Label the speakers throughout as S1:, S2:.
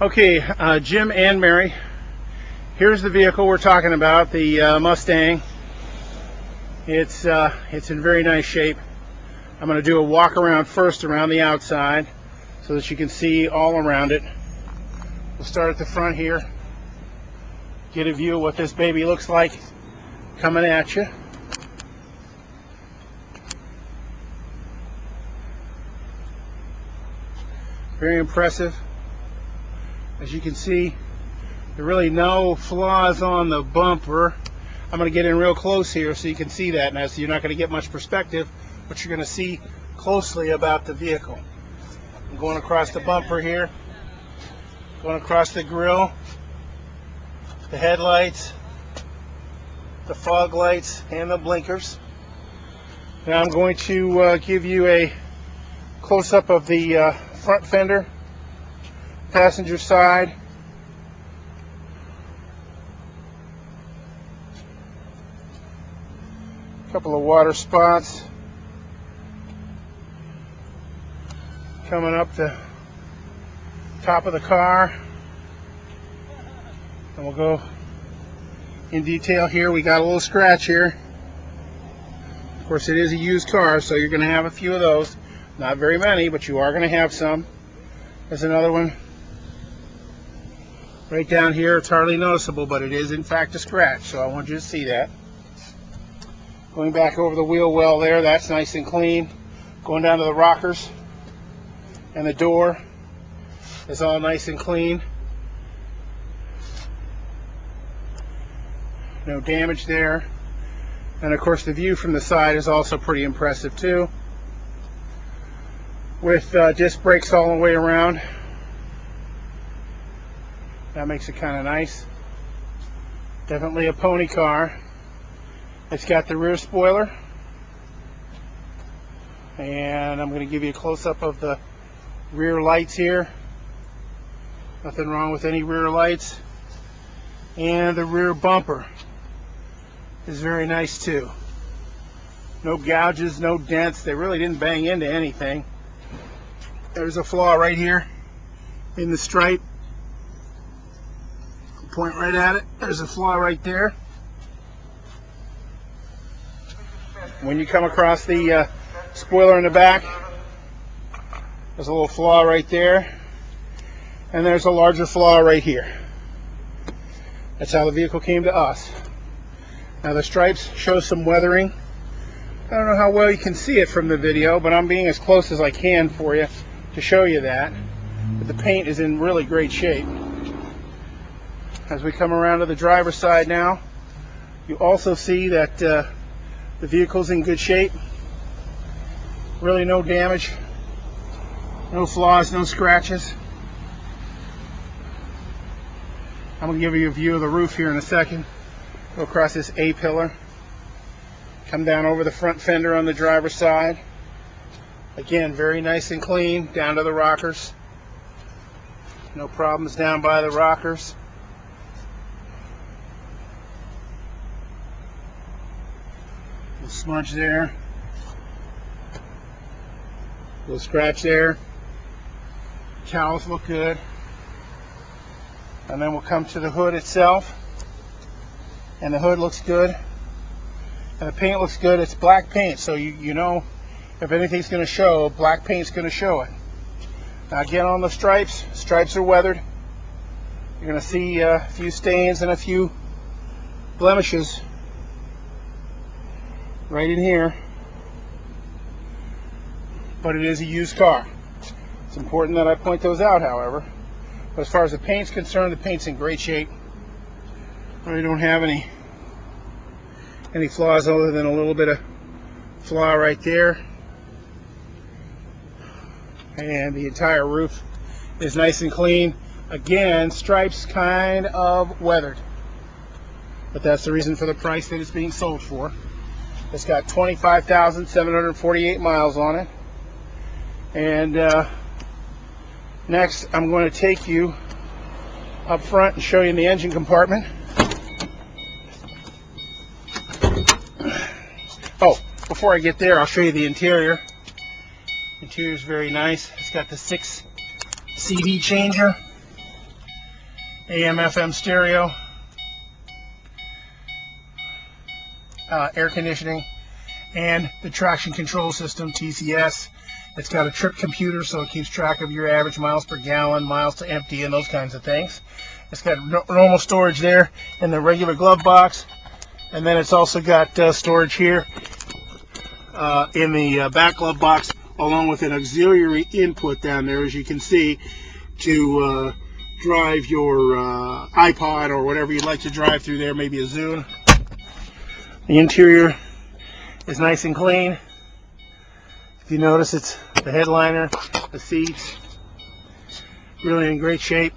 S1: Okay, Jim and Mary, here's the vehicle we're talking about, the Mustang. It's in very nice shape. I'm going to do a walk around first around the outside so that you can see all around it. We'll start at the front here, get a view of what this baby looks like coming at you. Very impressive. As you can see, there are really no flaws on the bumper. I'm going to get in real close here so you can see that. Now, so you're not going to get much perspective, but you're going to see closely about the vehicle. I'm going across the bumper here, going across the grille, the headlights, the fog lights, and the blinkers. Now I'm going to give you a close-up of the front fender, passenger side, a couple of water spots coming up the top of the car, and we'll go in detail here. We got a little scratch here. Of course, it is a used car, so you're going to have a few of those. Not very many, but you are going to have some. There's another one right down here. It's hardly noticeable, but it is in fact a scratch, so I want you to see that. Going back over the wheel well there, that's nice and clean. Going down to the rockers, and the door is all nice and clean. No damage there. And of course the view from the side is also pretty impressive too, with disc brakes all the way around. That makes it kind of nice. Definitely a pony car. It's got the rear spoiler, and I'm going to give you a close-up of the rear lights here. Nothing wrong with any rear lights. And the rear bumper is very nice too. No gouges, no dents. They really didn't bang into anything. There's a flaw right here in the stripe. Point right at it. There's a flaw right there. When you come across the spoiler in the back, there's a little flaw right there, and there's a larger flaw right here. That's how the vehicle came to us. Now the stripes show some weathering. I don't know how well you can see it from the video, but I'm being as close as I can for you to show you that. But the paint is in really great shape. As we come around to the driver's side now, you also see that the vehicle's in good shape. Really no damage, no flaws, no scratches. I'm going to give you a view of the roof here in a second. Go across this A-pillar, come down over the front fender on the driver's side. Again, very nice and clean, down to the rockers. No problems down by the rockers. Little smudge there. Little scratch there. Cowls look good. And then we'll come to the hood itself. And the hood looks good. And the paint looks good. It's black paint, so you know if anything's going to show, black paint's going to show it. Now again, on the stripes, stripes are weathered. You're going to see a few stains and a few blemishes right in here. But it is a used car. It's important that I point those out, however. But as far as the paint's concerned, the paint's in great shape. I don't have any flaws other than a little bit of flaw right there. And the entire roof is nice and clean. Again, stripes kind of weathered, but that's the reason for the price that it's being sold for. It's got 25,748 miles on it. And next I'm going to take you up front and show you in the engine compartment. Oh, before I get there, I'll show you the interior. The interior is very nice. It's got the 6 CD changer. AM/FM stereo, air conditioning, and the traction control system, TCS. It's got a trip computer, so it keeps track of your average miles per gallon, miles to empty, and those kinds of things. It's got normal storage there in the regular glove box, and then it's also got storage here in the back glove box, along with an auxiliary input down there, as you can see, to drive your iPod or whatever you'd like to drive through there, maybe a Zune. The interior is nice and clean. If you notice, it's the headliner, the seats, really in great shape.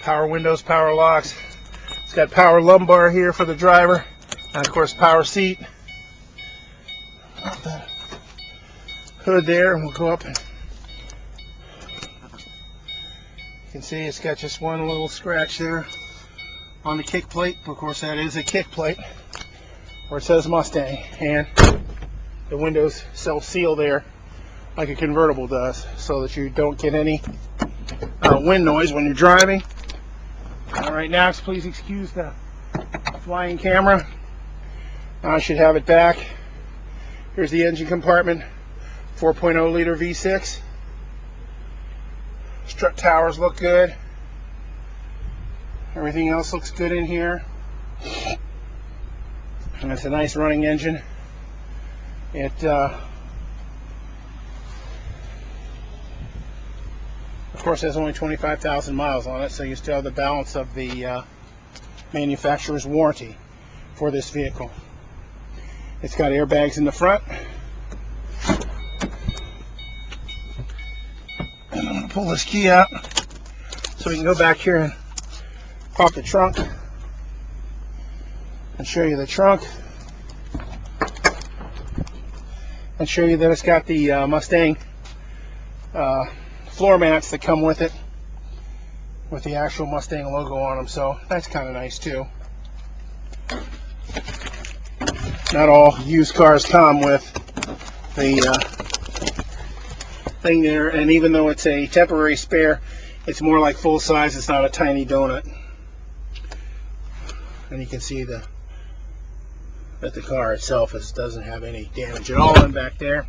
S1: Power windows, power locks. It's got power lumbar here for the driver, and of course power seat. Put the hood there, and we'll go up. You can see it's got just one little scratch there on the kick plate. Of course, that is a kick plate where it says Mustang, and the windows self-seal there like a convertible does, so that you don't get any wind noise when you're driving. All right, next, please excuse the flying camera. I should have it back. Here's the engine compartment, 4.0 liter V6. Strut towers look good. Everything else looks good in here. And it's a nice running engine. It of course has only 25,000 miles on it, so you still have the balance of the manufacturer's warranty for this vehicle. It's got airbags in the front. And I'm going to pull this key out so we can go back here and pop the trunk and show you the trunk, and show you that it's got the Mustang floor mats that come with it, with the actual Mustang logo on them, so that's kind of nice too. Not all used cars come with the thing there, and even though it's a temporary spare, it's more like full size. It's not a tiny donut. And you can see that the car itself doesn't have any damage at all in back there.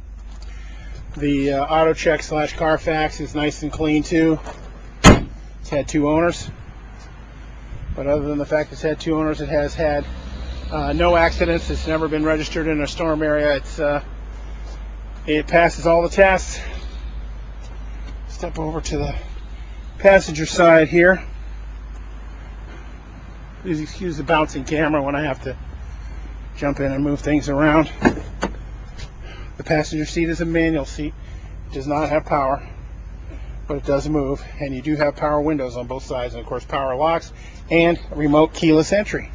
S1: The auto check / Carfax is nice and clean too. It's had 2 owners, but other than the fact it's had 2 owners, it has had no accidents. It's never been registered in a storm area. It passes all the tests. Step over to the passenger side here. Please excuse the bouncing camera when I have to jump in and move things around. The passenger seat is a manual seat. It does not have power, but it does move, and you do have power windows on both sides, and of course power locks and remote keyless entry.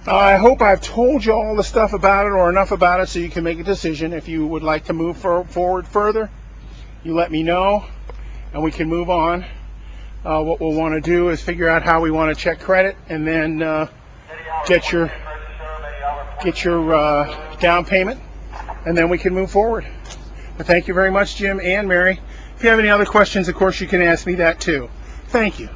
S1: I hope I've told you all the stuff about it, or enough about it, so you can make a decision. If you would like to move forward further, you let me know and we can move on. What we'll want to do is figure out how we want to check credit, and then get your down payment, and then we can move forward. But thank you very much, Jim and Mary. If you have any other questions, of course, you can ask me that too. Thank you.